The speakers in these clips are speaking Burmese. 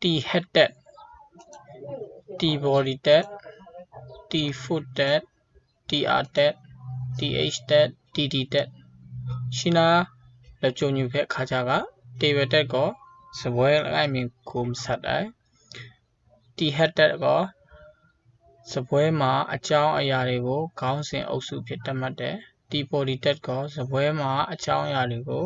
T head that T body that T foot that T art that T H that T D that Shina la chonyu phe khacha ga table that ko sboy lai min kum sat ai T head that ko sboy ma achaung ayaတွေကိုခေါင်းစဉ်အုပ်စုဖြစ်တတ်မှတ်တယ် T body that ko sboy ma achaung ayaတွေကို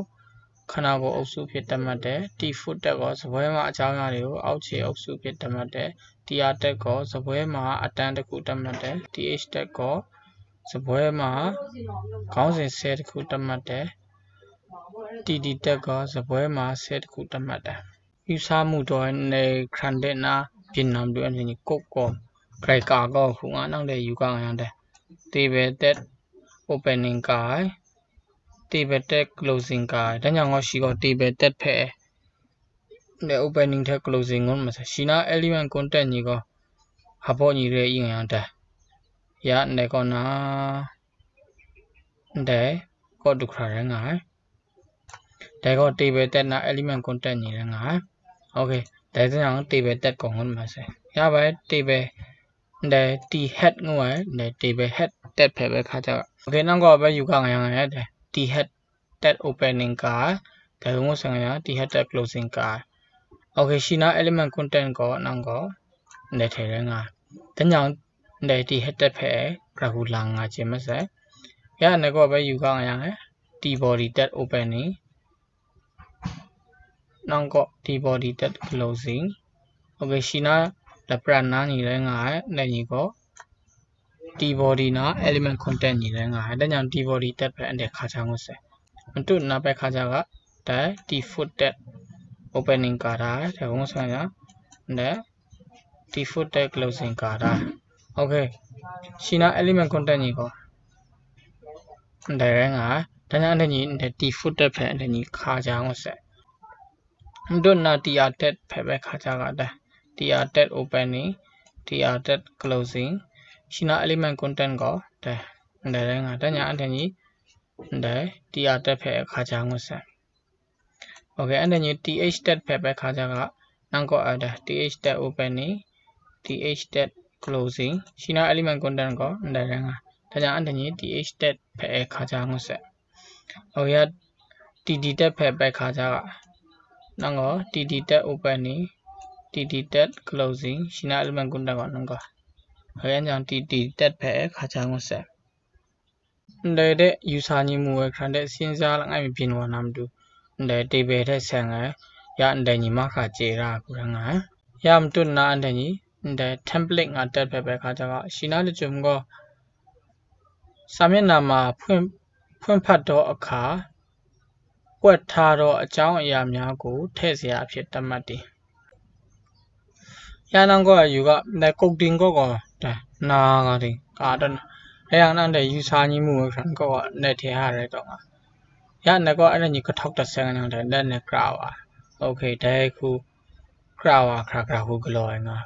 ခန္ဓာကိုယ်အုပ်စုဖြစ်တတ်မှတ်တယ် T foot that ko sboy ma achaung ayaတွေကိုအောက်ခြေအုပ်စုဖြစ်တတ်မှတ်တယ် T art that ko sboy ma အတန်းတစ်ခုတတ်မှတ်တယ် T H that ko sboy ma ခေါင်းစဉ်10တစ်ခုတတ်မှတ်တယ် T D that ko sboy ma 10တစ်ခုတတ်မှတ်တယ်ယူဆမှုတော်ในครั้นတဲ့နာပြင်နံတို့အနေနဲ့ကိုကောใครกาก็ခုငါနောက်တဲ့ယူကငါတဲ့ table that opening က table that closing ကဒါကြောင့်ငါရှိက table that ဖဲတဲ့ opening တဲ့ closing ကိုမစရှိနာ element content ကြီးကဟာပေါ်ကြီးရဲ့ရင်ရတဲ့ရနေကောနာတဲ့ကောဒုခရရငါတဲ့ကော table that နာ element content ကြီးရငါ okay ဒါကြောင့် table that ကိုငါမစရပါ table the T head ငွေ the table head that ဖဲပဲခါကြ okay နောက်ကောပဲယူကငါရတဲ့ T head that opening ကဒါငုံဆန်ရ T head that closing က okay ရှိနာ element content ကိုနောက်ကောနေထဲရငါဒါကြောင့် the T head that ဖဲကရခုလာငါခြင်းမစရနေကောပဲယူကငါရ T body that opening နောက်ကော T body that closing okay ရှိနာla prana ni le nga ne ni ko T body na element content ni le nga da nyang T body that phe ande kha cha ngo se tu na pe kha cha ga da T foot that opening ka da da ngo sa ya ne T foot that closing ka da okay shina element content ni ko da nga da nyang ande ni T foot that phe ande ni kha cha ngo se tu na T art that phe pe kha cha ga da T art that opening T art that closing shina element content ko da nga da nya ande ni da T art that phe kha cha ngo sa okay ande ni T H that phe pe kha cha ga nang ko ada T H that opening T H that closing shina element content ko da nga da nya ande ni T H that phe kha cha ngo sa okay T D that phe pe kha cha ga nang ko T D that opening T D that closing shina element content ko nang koហើយអញ្ចឹង T D that ဖဲခါချောင်းဆက်တဲ့ယူဆညီမှုဝဲခရတဲ့စဉ်းစားလိုက်အမြင်ပြနော်နာမတူတဲ့ table တဲ့ဆန်ကရတဲ့ညီမခါကျေရာကူရငါရမတွနာတဲ့ညီတဲ့ template ငါတက်ဖဲပဲခါချောင်းရှိနာလချုံကစာမျက်နှာမှာဖွင့်ဖတ်တော့အခါပွက်ထားတော့အကြောင်းအရာများကိုထည့်เสียအဖြစ်တတ်မှတ်တယ်ရနန်ကောယူကတဲ့ကုတ်တင်ကောကနာကတဲ့ကာတနာအဲရနန်တဲ့ယူစာညီမှုခရကောနဲ့ထဲရတဲ့တော့ရနကောအဲ့ဒါညီကထောက်တဆန်းနေတဲ့လက်နဲ့ကရာဝါโอเคတဲ့ခုကရာဝါခရာခုကလောငါ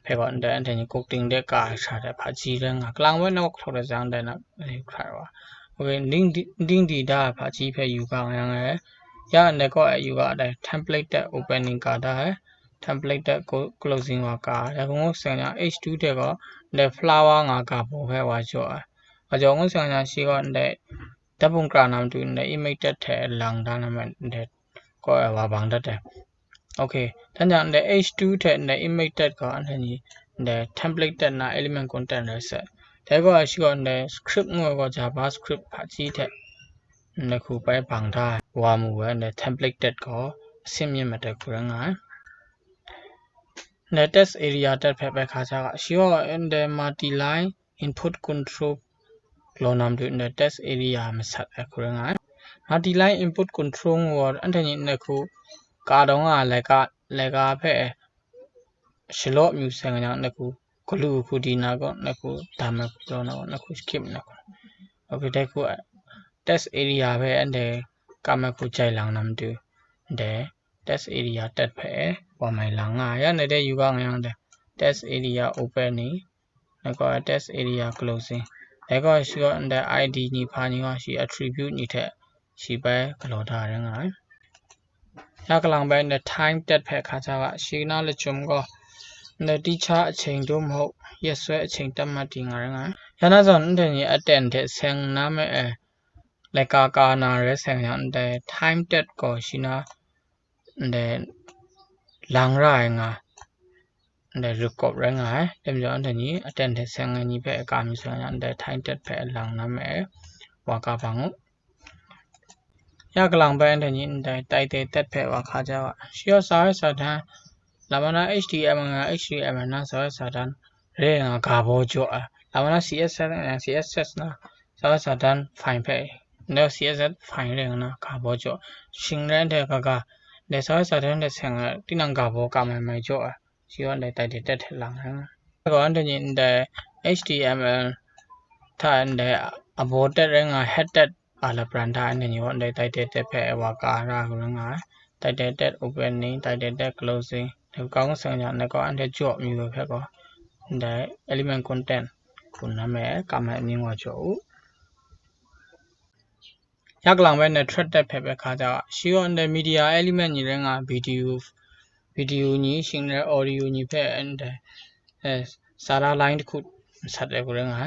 ဖဲကောတဲ့အဲ့ညီကုတ်တင်တဲ့ကာချတဲ့ဖာကြီးတဲ့ငါကလောင်ဝဲတော့ထောက်တဆန်းတဲ့နော်ခရာဝါโอเคlink data ဖာကြီးဖဲယူကငါရနကောယူကတဲ့ template တဲ့ opening ကတာ template တဲ့ closing ကဒါကငုံဆန်ညာ H2 တဲ့ကတဲ့ flower ငါကပေါ်ဖဲဝါချောအကြောင်းငုံဆန်ညာရှိကတဲ့ဓာတ်ပုံကနာမတူတဲ့ image တဲ့ထဲလန်ဒါနမတဲ့ကောဝါဘန်တဲ့ okay ဒါကြောင့်တဲ့ H2 တဲ့ image တဲ့ကအဲ့ဒီတဲ့ template တဲ့နာ element content နဲ့ဆက်ဒါကရှိကတဲ့ script ငွေက JavaScript ဖာကြီးတဲ့နခုပဲဘန်ဒါဝါမူပဲတဲ့ template တဲ့ကအစင်းမြင့်မတဲ့ကူရငါLatest area တက်ဖက်ပဲခါချာကရှိရော in the multi line input control လောနမ်တူ latest area မဆက်အခုရငါ multi line input control ကိုအန်တနီနခုကာတော့ကလည်းကဖက်ရှလော့မြူဆန်ကနခုဂလူခုဒီနာကနခုဒါမလောနနခု skip နခု okay တဲ့ခု test area ပဲအဲ့ဒါကမခုကြိုင်လောင်နမ်တူတဲ့ test area တက်ဖက်ဝါမိုင်လာငါရနေတဲ့ယူကငါရတဲ့ test area opening แล้วก็ test area closing แล้วก็ရှိတဲ့ id ညီဖာညီကရှိ attribute ညီတဲ့ရှိပဲကလောထားရငါ ရကလောင်ပဲနဲ့ time တက်ဖက်ခါကြကရှိနာလက်ချုံကနဲ့တိချအချိန်တို့မဟုတ်ရက်ဆွဲအချိန်တက်မှတ်တင်ငါရငါရနာစွန်တဲ့ညီအတန်တဲ့ဆန်နာမဲလက်ကာနာရဲဆန်ရတဲ့ time တက်ကိုရှိနာတဲ့လောင်ရငါတဲ့ record ရငါတဲ့ပြောတဲ့ညီအတန်တဲ့ဆန်ငါညီပဲအကာမျိုးဆန်ရတဲ့ time တက်ဖက်လောင်နာမဲဝါကပါငုရကလောင်ပဲတဲ့ညီတိုက်တဲ့တက်ဖက်ဝါခါကြကရှိရစာရစာတန်းလာမနာ HTML ငါ HTML နာစာရစာတန်းရဲငါဂါဘောကြောလာမနာ CSS နာစာရစာတန်း file ဖက်နော် CSS file ရဲငါဂါဘောကြောရှင်ရတဲ့ကတဲ့စာရစာတန်းတဲ့ဆန်ကတိနံဂါဘောကမိုင်ကြောရှိရတဲ့တိုက်တဲ့တက်ထလောင်ဟမ်ကောတဲ့ညီတဲ့ HTML ထားတဲ့အဘောတက်ရဲငါ headed ပါလပရန်တာအနေနဲ့ရောတိုက်တဲ့တက်ဖက်ဝါကာရာကငါတိုက်တဲ့တက် opening တိုက်တဲ့တက် closing ဒီကောင်းဆန်ရနဲ့ကောအဲ့တဲ့ကြော့မျိုးဖက်ကောဒါ element content ခုနာမဲကမအမြင်ဝကြောရကလောင်ပဲနဲ့ thread တက်ဖက်ပဲခါကြရှိရောတဲ့ media element ညီတဲ့ငါ video ညီရှင်တဲ့ audio ညီဖက်တဲ့စာရာ line တစ်ခုဆက်တယ်ကိုငါ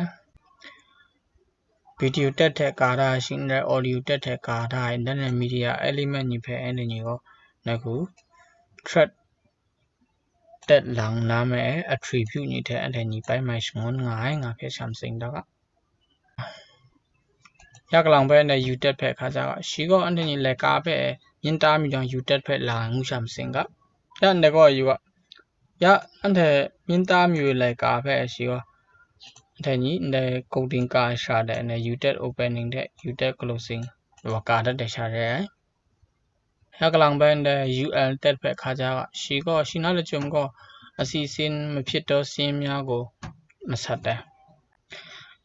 video တက်တဲ့ကာရာရှင်တဲ့ audio တက်တဲ့ကာရာတဲ့ media element ညီဖက်အဲ့ညီကိုနကူ thread တက်လောင်နာမဲ attribute ညီတဲ့အဲ့ညီပိုင်းမိုင်ငွန်ငါဖက် something တော့ရကလောင်ပဲနဲ့ you တက်ဖက်ခါကြရှိကောအဲ့ညီလက်ကားဖက်မြင်တာမိကြောင့် you တက်ဖက်လာငူ something ကရတဲ့ကော you ရအဲ့မြင်တာမျိုးလက်ကားဖက်ရှိကောတဲ့ညီတဲ့ coding ကာရှာတဲ့နဲ့ you တက် opening တဲ့ you တက် closing ဝကာတဲ့ရှာတဲ့ရကလောင်ပဲနဲ့ UL တက်ဖက်ခါကြရှိကောရှိနာလက်ချုံကောအစီစင်းမဖြစ်တော့စင်းများကိုမဆက်တဲ့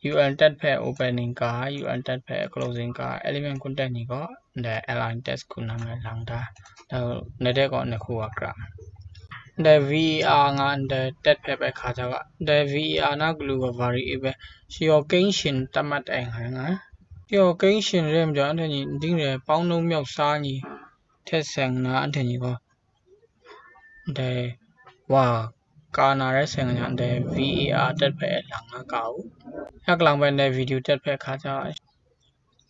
UL တက်ဖက် opening က UL တက်ဖက် closing က element content ညီကောတဲ့ align test ခုနာမဲလောင်တာနေတဲ့ကောနှစ်ခုက graph တဲ့ VER ငါတဲ့တက်ဖက်ပဲခါကြတဲ့ VER နာ global variable ရှိရောကိန်းရှင်တတ်မှတ်တဲ့ငါရှိရောကိန်းရှင်ရဲမကြောတဲ့ညီဒီရပေါင်းလုံးမြောက်စားညီထက်ဆန်နာတဲ့ညီကောတဲ့ဝါကာနာရဲဆန်ညာတဲ့ VAR တက်ဖက်လောင်ငါကောရကလောင်ပဲတဲ့ video တက်ဖက်ခါကြ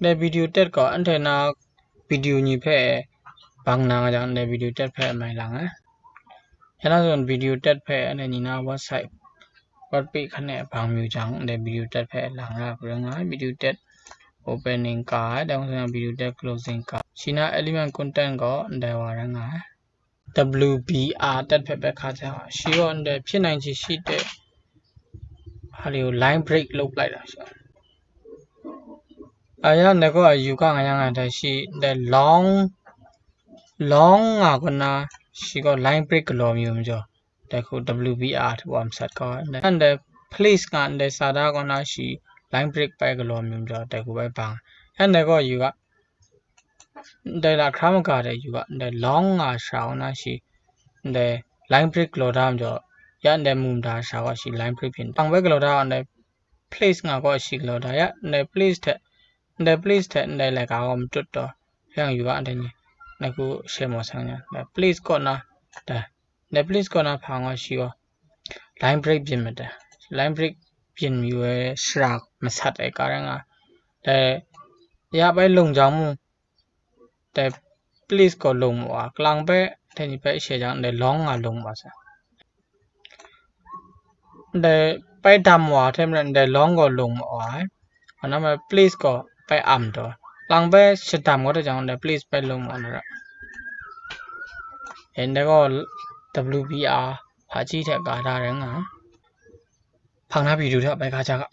တဲ့ video တက်ကောအန်တယ်နာ video ညီဖက်ဘန်းနာကြောင့်တဲ့ video တက်ဖက်မိုင်လောင်ရနာဆို video တက်ဖက်အဲ့ညီနာ website web page ခနဲ့ဘောင်မျိုးကြောင့်တဲ့ video တက်ဖက်လောင်ငါပြငါ video တက် opening ကတောင်းဆို video တက် closing ကရှိနာ element content ကောတဲ့ဝါရငါWBR တက်ဖက်ပဲခါကြရှိရောတဲ့ဖြစ်နိုင်ချေရှိတဲ့ဟာလေးကို line break လုပ်လိုက်တာရှိအရာနဲ့ကောယူကငါရငါတဲ့ရှိတဲ့ long ငါကနာရှိကော line break လောမျိုးမကျော်တဲ့ခု WBR ထူအောင်ဆက်ကောတဲ့ place ကတဲ့စာသားကနာရှိ line break ပဲကလောမျိုးမကျော်တဲ့ခုပဲပါအဲ့နဲ့ကောယူကတဲ့လာခရမကတဲ့ယူကတဲ့ long ငါရှောင်းနာရှိတဲ့ line break လောတာမကျော်ရတဲ့မူတာရှောင်းရှိ line break ပြင်တောင်ပဲကလောတာတဲ့ place ငါကောရှိကလောတာရတဲ့ place တဲ့ place တဲ့လည်းကောမတွတ်တော့ရန်ယူကတဲ့နကူရှေမဆန်းညာ place ကောနာတဲ့ place ကောနာဖောင်းကရှိရော line break ပြင်မတဲ့ line break ပြင်မျိုးရဲ့ရှာမဆက်တဲ့ကာရငါတဲ့ရပဲလုံကြောင်းမှုတဲ့ place ကောလုံမွာကလောင်ပဲတဲ့ဒီပဲရှေကြောင့်တဲ့ long ငါလုံပါစားတဲ့ပဲဒမ်မွာတဲ့တဲ့ long ကောလုံမွာအနာမ place ကောပဲအမ်တော့လောင်ပဲရှစ်ဒမ်ကောတဲ့ကြောင့်တဲ့ place ပဲလုံမွာနော်အဲ့ဒါကော WBR ဟာကြည့်တဲ့ကာတာရငါဖောင်းနာဗီဒီယိုထပ်ပဲခါကြက